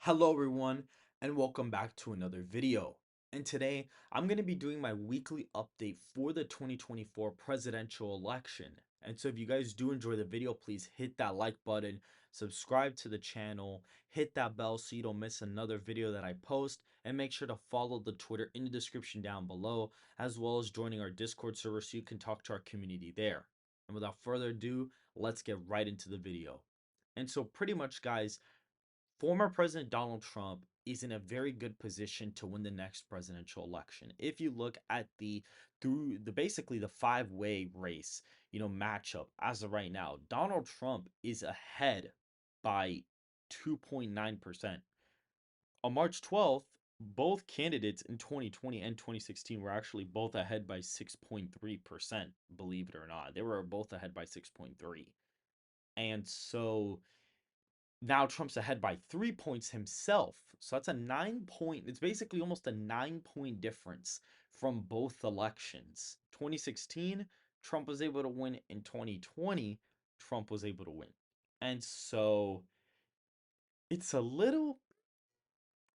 Hello everyone and welcome back to another video. And today I'm going to be doing my weekly update for the 2024 presidential election. And so if you guys do enjoy the video, please hit that like button, subscribe to the channel, hit that bell so you don't miss another video that I post, and make sure to follow the Twitter in the description down below, as well as joining our Discord server so you can talk to our community there. And without further ado, let's get right into the video. And so pretty much guys, former President Donald Trump is in a very good position to win the next presidential election. If you look at the through the basically the five-way race, matchup as of right now, Donald Trump is ahead by 2.9%. On March 12th, both candidates in 2020 and 2016 were actually both ahead by 6.3%, believe it or not. They were both ahead by 6.3. And so now Trump's ahead by 3 points himself. So that's a 9 point, it's basically almost a 9 point difference from both elections. 2016, Trump was able to win. In 2020, Trump was able to win. And so it's a little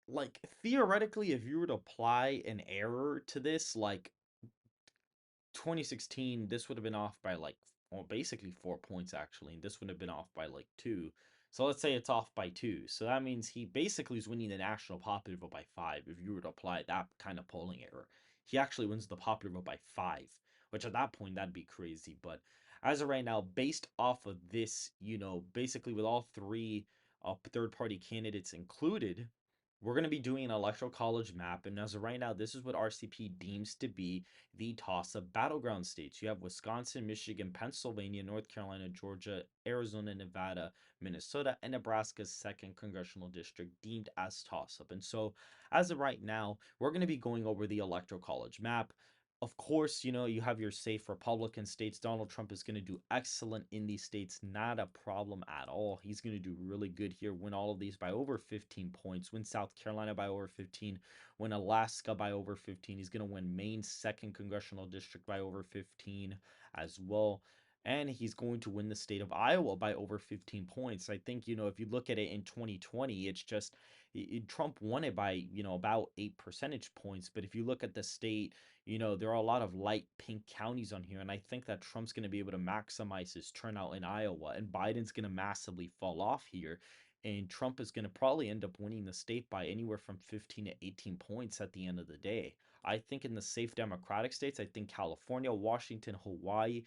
like theoretically, if you were to apply an error to this, like 2016, this would have been off by like, well, basically 4 points actually, and this would have been off by like two. So let's say it's off by two. So that means he basically is winning the national popular vote by five. If you were to apply that kind of polling error, he actually wins the popular vote by five, which at that point that'd be crazy. But as of right now, based off of this, basically with all three third party candidates included, we're going to be doing an electoral college map. And as of right now, this is what RCP deems to be the toss-up battleground states. You have Wisconsin, Michigan, Pennsylvania, North Carolina, Georgia, Arizona, Nevada, Minnesota, and Nebraska's second congressional district deemed as toss-up. And so as of right now, we're going to be going over the electoral college map. Of course, you have your safe Republican states. Donald Trump is going to do excellent in these states. Not a problem at all. He's going to do really good here, win all of these by over 15 points, win South Carolina by over 15, win Alaska by over 15. He's going to win Maine's second congressional district by over 15 as well. And he's going to win the state of Iowa by over 15 points. I think, if you look at it in 2020, it's just Trump won it by, about 8 percentage points. But if you look at the state, there are a lot of light pink counties on here. And I think that Trump's going to be able to maximize his turnout in Iowa. And Biden's going to massively fall off here. And Trump is going to probably end up winning the state by anywhere from 15 to 18 points at the end of the day. I think in the safe Democratic states, I think California, Washington, Hawaii,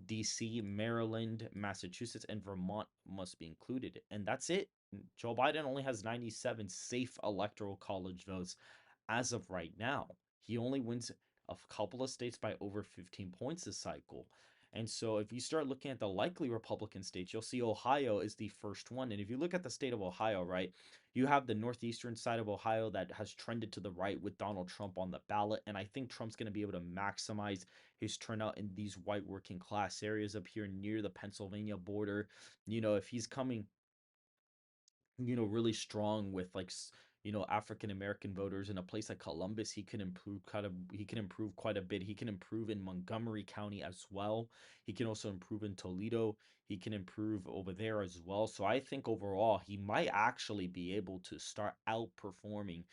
DC, Maryland, Massachusetts, and Vermont must be included. And that's it. Joe Biden only has 97 safe electoral college votes as of right now. He only wins a couple of states by over 15 points this cycle. And so if you start looking at the likely Republican states, you'll see Ohio is the first one. And if you look at the state of Ohio, right, you have the northeastern side of Ohio that has trended to the right with Donald Trump on the ballot. And I think Trump's going to be able to maximize his turnout in these white working class areas up here near the Pennsylvania border. If he's coming really strong with like African American voters in a place like Columbus, he can improve quite a bit. He can improve in Montgomery County as well. He can also improve in Toledo. He can improve over there as well. So I think overall he might actually be able to start outperforming,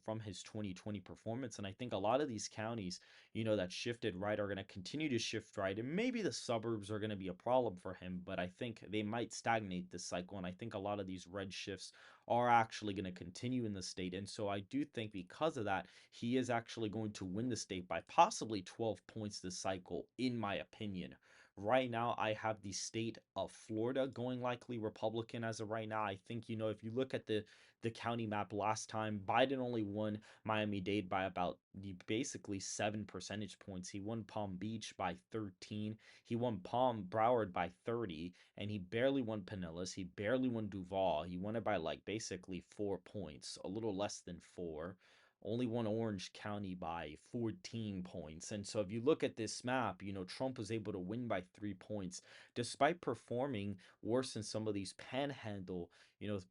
from his 2020 performance. And I think a lot of these counties, that shifted right are going to continue to shift right. And maybe the suburbs are going to be a problem for him, but I think they might stagnate this cycle. And I think a lot of these red shifts are actually going to continue in the state. And so I do think because of that, he is actually going to win the state by possibly 12 points this cycle, in my opinion. Right now, I have the state of Florida going likely Republican as of right now. I think, if you look at the county map last time, Biden only won Miami-Dade by about basically 7 percentage points. He won Palm Beach by 13. He won Palm Broward by 30, and he barely won Pinellas. He barely won Duval. He won it by like basically 4 points, a little less than four. Only won Orange County by 14 points. And so if you look at this map, Trump was able to win by 3 points despite performing worse in some of these panhandle,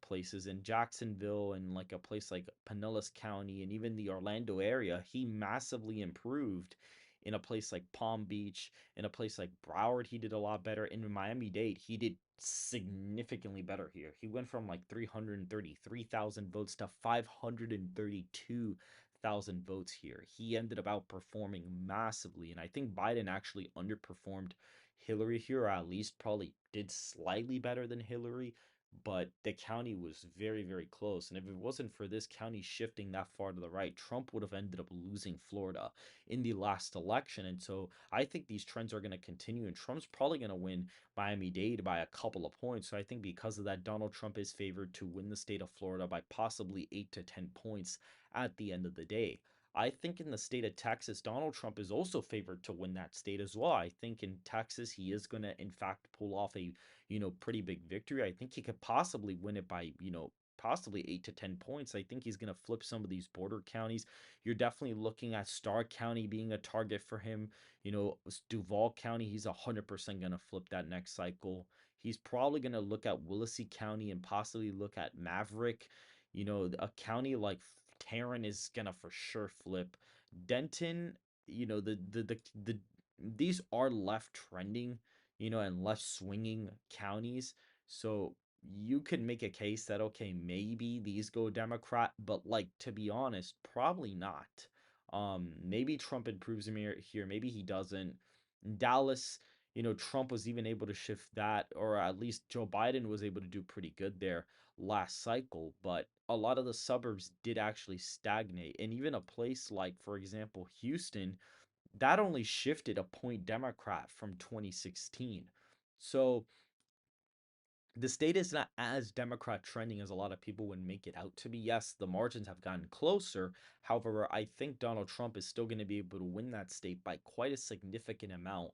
places in Jacksonville and like a place like Pinellas County and even the Orlando area. He massively improved In a place like Palm Beach, in a place like Broward, he did a lot better. In Miami-Dade, he did significantly better here. He went from like 333,000 votes to 532,000 votes here. He ended up outperforming massively, and I think Biden actually underperformed Hillary here, or at least probably did slightly better than Hillary, but the county was very, very close. And if it wasn't for this county shifting that far to the right, Trump would have ended up losing Florida in the last election. And so I think these trends are going to continue, and Trump's probably going to win Miami-Dade by a couple of points. So I think because of that, Donald Trump is favored to win the state of Florida by possibly 8 to 10 points at the end of the day. I think in the state of Texas, Donald Trump is also favored to win that state as well. I think in Texas, he is going to, in fact, pull off a, pretty big victory. I think he could possibly win it by, possibly 8 to 10 points. I think he's going to flip some of these border counties. You're definitely looking at Starr County being a target for him. Duval County, he's 100% going to flip that next cycle. He's probably going to look at Willacy County and possibly look at Maverick. A county like Tarrant is gonna for sure flip. Denton, the these are left trending, and left swinging counties. So you could make a case that okay, maybe these go Democrat, but like to be honest, probably not. Maybe Trump improves him here, maybe he doesn't. Dallas, Trump was even able to shift that, or at least Joe Biden was able to do pretty good there last cycle, but a lot of the suburbs did actually stagnate. And even a place like, for example, Houston, that only shifted a point Democrat from 2016. So the state is not as Democrat trending as a lot of people would make it out to be. Yes, the margins have gotten closer. However, I think Donald Trump is still going to be able to win that state by quite a significant amount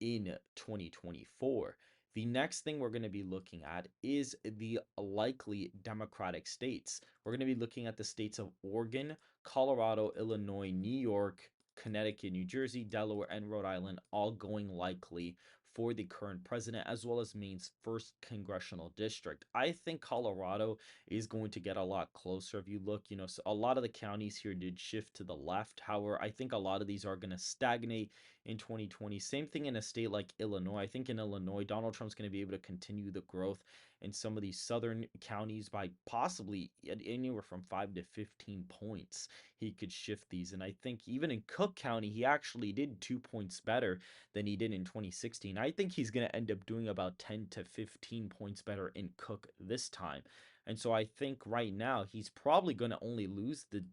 in 2024. The next thing we're going to be looking at is the likely Democratic states. We're going to be looking at the states of Oregon, Colorado, Illinois, New York, Connecticut, New Jersey, Delaware, and Rhode Island, all going likely for the current president, as well as Maine's first congressional district. I think Colorado is going to get a lot closer. If you look, so a lot of the counties here did shift to the left. However, I think a lot of these are going to stagnate in 2020. Same thing in a state like Illinois. I think in Illinois, Donald Trump's going to be able to continue the growth in some of these southern counties by possibly anywhere from 5 to 15 points. He could shift these. And I think even in Cook County, he actually did 2 points better than he did in 2016. I think he's going to end up doing about 10 to 15 points better in Cook this time. And so I think right now he's probably going to only lose the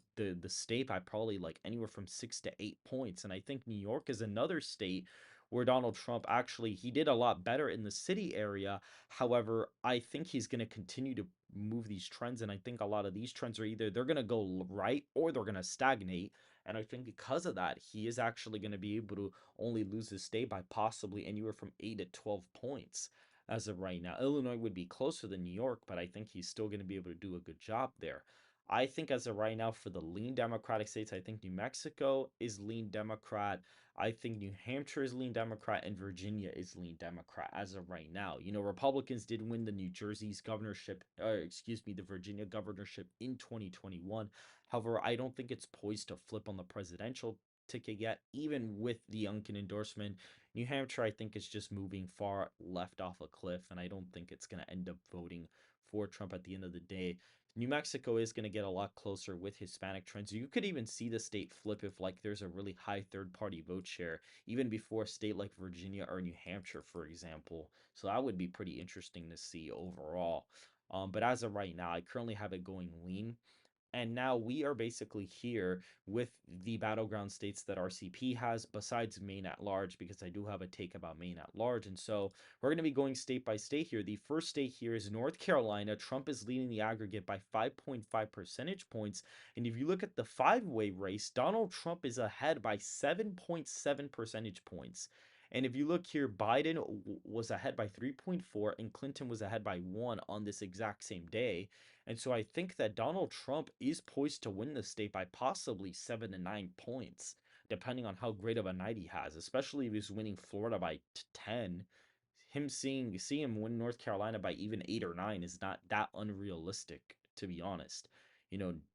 state by probably like anywhere from 6 to 8 points. And I think New York is another state where Donald Trump actually he did a lot better in the city area. However, I think he's going to continue to move these trends, and I think a lot of these trends are either they're going to go right or they're going to stagnate. And I think because of that, he is actually going to be able to only lose his state by possibly anywhere from 8 to 12 points as of right now. Illinois would be closer than New York, but I think he's still going to be able to do a good job there. I think as of right now for the lean Democratic states, I think New Mexico is lean Democrat. I think New Hampshire is lean Democrat and Virginia is lean Democrat as of right now. Republicans did win the New Jersey's governorship, the Virginia governorship in 2021. However, I don't think it's poised to flip on the presidential ticket yet, even with the Youngkin endorsement. New Hampshire, I think, is just moving far left off a cliff, and I don't think it's going to end up voting for Trump at the end of the day. New Mexico is going to get a lot closer with Hispanic trends. You could even see the state flip if like there's a really high third party vote share, even before a state like Virginia or New Hampshire, for example. So that would be pretty interesting to see overall. But as of right now, I currently have it going lean. And now we are basically here with the battleground states that RCP has, besides Maine at large, because I do have a take about Maine at large. And so we're going to be going state by state here. The first state here is North Carolina. Trump is leading the aggregate by 5.5 percentage points. And if you look at the five-way race, Donald Trump is ahead by 7.7 percentage points. And if you look here, Biden was ahead by 3.4 and Clinton was ahead by 1 on this exact same day. And so I think that Donald Trump is poised to win the state by possibly 7 to 9 points, depending on how great of a night he has, especially if he's winning Florida by 10. See him win North Carolina by even 8 or 9 is not that unrealistic, to be honest.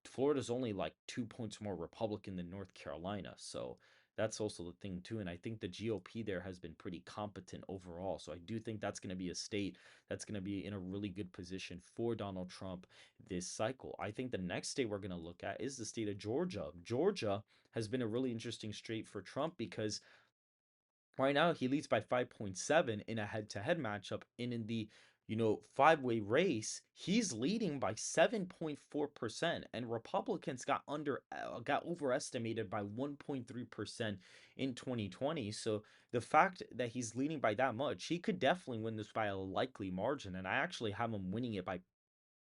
Florida's only like 2 points more Republican than North Carolina. So That's also the thing too, and I think the GOP there has been pretty competent overall. So I do think that's going to be a state that's going to be in a really good position for Donald Trump this cycle. I think the next state we're going to look at is the state of Georgia. Georgia has been a really interesting state for Trump because right now he leads by 5.7 in a head-to-head matchup, and in the five-way race, he's leading by 7.4%, and Republicans got overestimated by 1.3% in 2020. So the fact that he's leading by that much, he could definitely win this by a likely margin, and I actually have him winning it by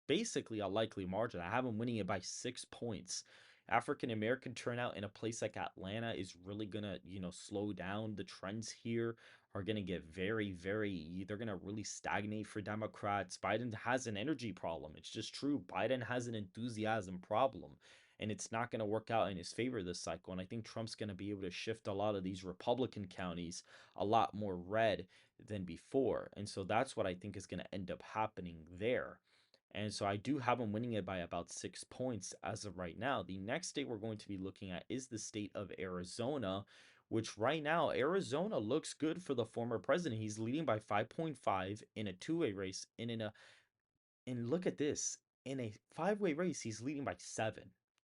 basically a likely margin. I have him winning it by 6 points. African American turnout in a place like Atlanta is really gonna, slow down. The trends here are gonna get very, very, they're gonna really stagnate for Democrats. Biden has an energy problem. It's just true. Biden has an enthusiasm problem. And it's not going to work out in his favor this cycle. And I think Trump's going to be able to shift a lot of these Republican counties a lot more red than before. And so that's what I think is going to end up happening there. And so I do have them winning it by about 6 points as of right now. The next state we're going to be looking at is the state of Arizona, which right now, Arizona looks good for the former president. He's leading by 5.5 in a two-way race. And look at this. In a five-way race, he's leading by 7.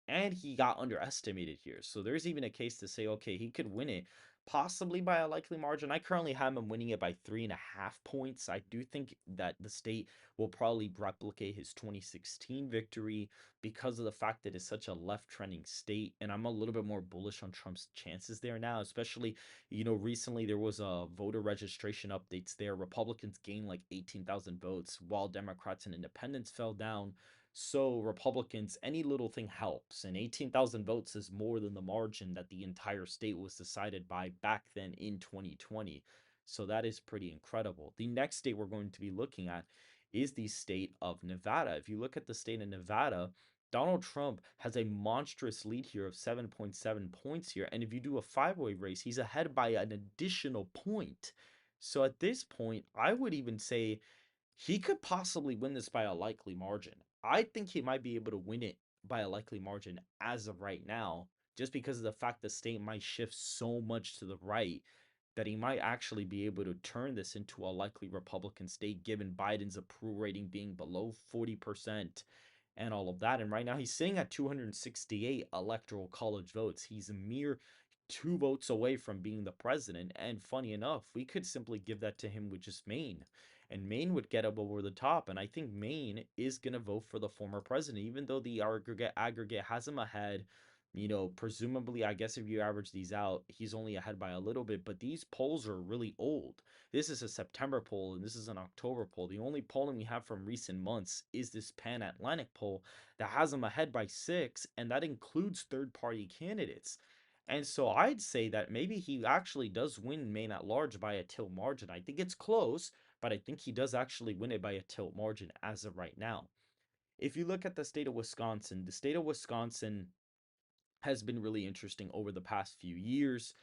And he got underestimated here. So there's even a case to say, okay, he could win it possibly by a likely margin. I currently have him winning it by 3.5 points. I do think that the state will probably replicate his 2016 victory because of the fact that it's such a left trending state. And I'm a little bit more bullish on Trump's chances there now, especially, recently there was a voter registration updates there. Republicans gained like 18,000 votes while Democrats and independents fell down. So Republicans, any little thing helps, and 18,000 votes is more than the margin that the entire state was decided by back then in 2020. So that is pretty incredible. The next state we're going to be looking at is the state of Nevada. If you look at the state of Nevada, Donald Trump has a monstrous lead here of 7.7 points here. And if you do a five-way race, he's ahead by an additional point. So at this point, I would even say he could possibly win this by a likely margin. I think he might be able to win it by a likely margin as of right now, just because of the fact the state might shift so much to the right that he might actually be able to turn this into a likely Republican state, given Biden's approval rating being below 40% and all of that. And right now he's sitting at 268 electoral college votes. He's a mere 2 votes away from being the president. And funny enough, we could simply give that to him with just Maine. And Maine would get up over the top. And I think Maine is going to vote for the former president, even though the aggregate has him ahead. Presumably, I guess if you average these out, he's only ahead by a little bit. But these polls are really old. This is a September poll and this is an October poll. The only polling we have from recent months is this Pan Atlantic poll that has him ahead by 6, and that includes third party candidates. And so I'd say that maybe he actually does win Maine at large by a tilt margin. I think it's close, but I think he does actually win it by a tilt margin as of right now. If you look at the state of Wisconsin has been really interesting over the past few years.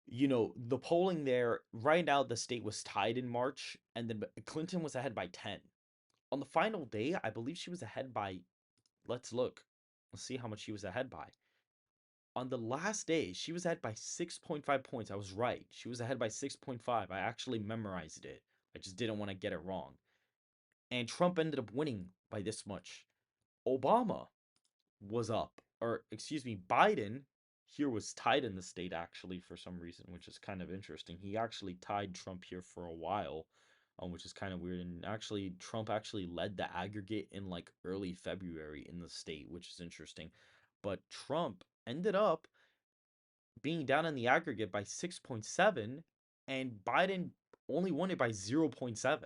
The polling there, right now, the state was tied in March, and then Clinton was ahead by 10. On the final day, I believe she was ahead by, let's look. Let's see how much she was ahead by. On the last day, she was ahead by 6.5 points. I was right. She was ahead by 6.5. I actually memorized it. I just didn't want to get it wrong. And Trump ended up winning by this much. Obama was up, or excuse me, Biden here was tied in the state actually for some reason, which is kind of interesting. He actually tied Trump here for a while, which is kind of weird. And actually, Trump actually led the aggregate in like early February in the state, which is interesting. But Trump ended up being down in the aggregate by 6.7, and Biden only won it by 0.7.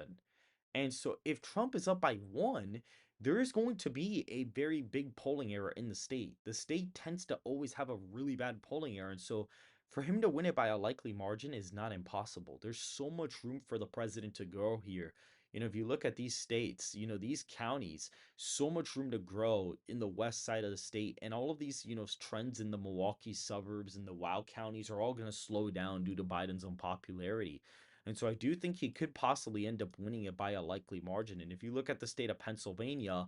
And so if Trump is up by 1, there is going to be a very big polling error in the state. The state tends to always have a really bad polling error. And so for him to win it by a likely margin is not impossible. There's so much room for the president to grow here. If you look at these states, these counties, so much room to grow in the west side of the state. And all of these, trends in the Milwaukee suburbs and the WOW counties are all going to slow down due to Biden's unpopularity. And so I do think he could possibly end up winning it by a likely margin. And if you look at the state of Pennsylvania,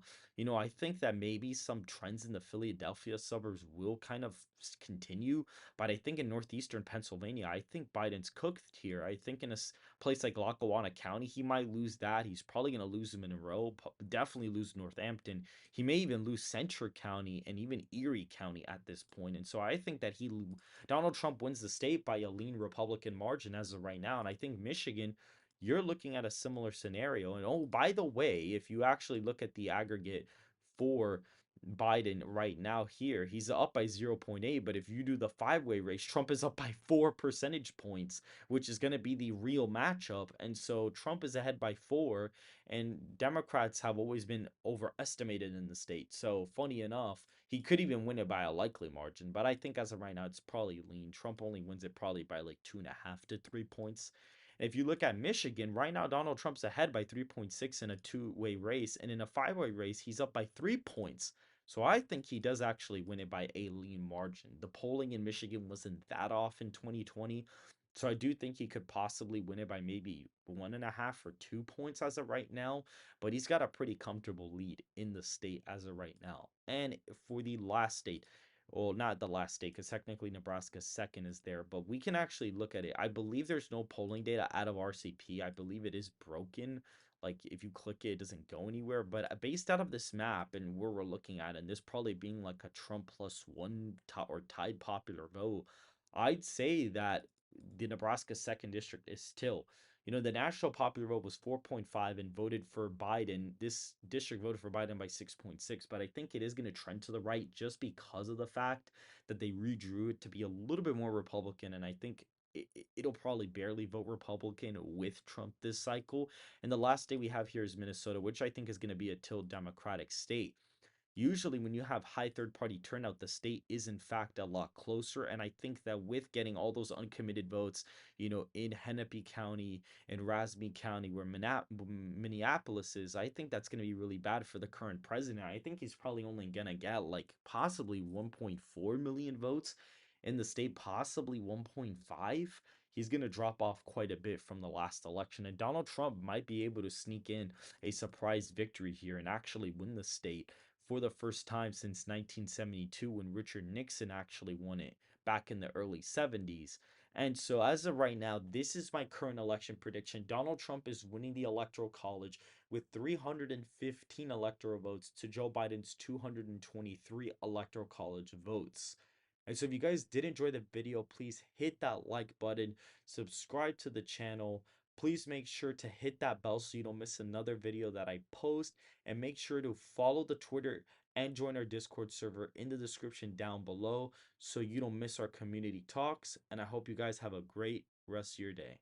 I think that maybe some trends in the Philadelphia suburbs will kind of continue, but I think in northeastern Pennsylvania, I think Biden's cooked here. I think in a place like Lackawanna County, he might lose that. He's probably going to lose Monroe, definitely lose Northampton. He may even lose Centre County and even Erie County at this point. And so I think that Donald Trump wins the state by a lean Republican margin as of right now. And I think Michigan, you're looking at a similar scenario. And oh, by the way, if you actually look at the aggregate for Biden right now here, he's up by 0.8. But if you do the five-way race, Trump is up by 4 percentage points, which is going to be the real matchup. And so Trump is ahead by 4, and Democrats have always been overestimated in the state. So funny enough, he could even win it by a likely margin. But I think as of right now, it's probably lean. Trump only wins it probably by like 2.5 to 3 points. If you look at Michigan, right now Donald Trump's ahead by 3.6 in a two-way race, and in a five-way race, he's up by 3 points. So I think he does actually win it by a lean margin. The polling in Michigan wasn't that off in 2020. So I do think he could possibly win it by maybe 1.5 or 2 points as of right now, but he's got a pretty comfortable lead in the state as of right now. And for the last state, well, not the last state, because technically Nebraska's second is there, but we can actually look at it. I believe there's no polling data out of RCP. I believe it is broken. Like if you click it, it doesn't go anywhere. But based out of this map and where we're looking at, and this probably being like a Trump plus one or tied popular vote, I'd say that the Nebraska second district is still, the national popular vote was 4.5 and voted for Biden. This district voted for Biden by 6.6, but I think it is going to trend to the right just because of the fact that they redrew it to be a little bit more Republican. And I think it'll probably barely vote Republican with Trump this cycle. And the last state we have here is Minnesota, which I think is going to be a till Democratic state. Usually when you have high third party turnout, the state is in fact a lot closer. And I think that with getting all those uncommitted votes, in Hennepin County and Razmy County, where Minneapolis is, I think that's going to be really bad for the current president. I think he's probably only going to get like possibly 1.4 million votes in the state, possibly 1.5. He's going to drop off quite a bit from the last election. And Donald Trump might be able to sneak in a surprise victory here and actually win the state for the first time since 1972 when Richard Nixon actually won it back in the early 70s. And so, as of right now, this is my current election prediction. Donald Trump is winning the Electoral College with 315 electoral votes to Joe Biden's 223 Electoral College votes. And so, if you guys did enjoy the video, please hit that like button, subscribe to the channel. Please make sure to hit that bell so you don't miss another video that I post, and make sure to follow the Twitter and join our Discord server in the description down below so you don't miss our community talks. And I hope you guys have a great rest of your day.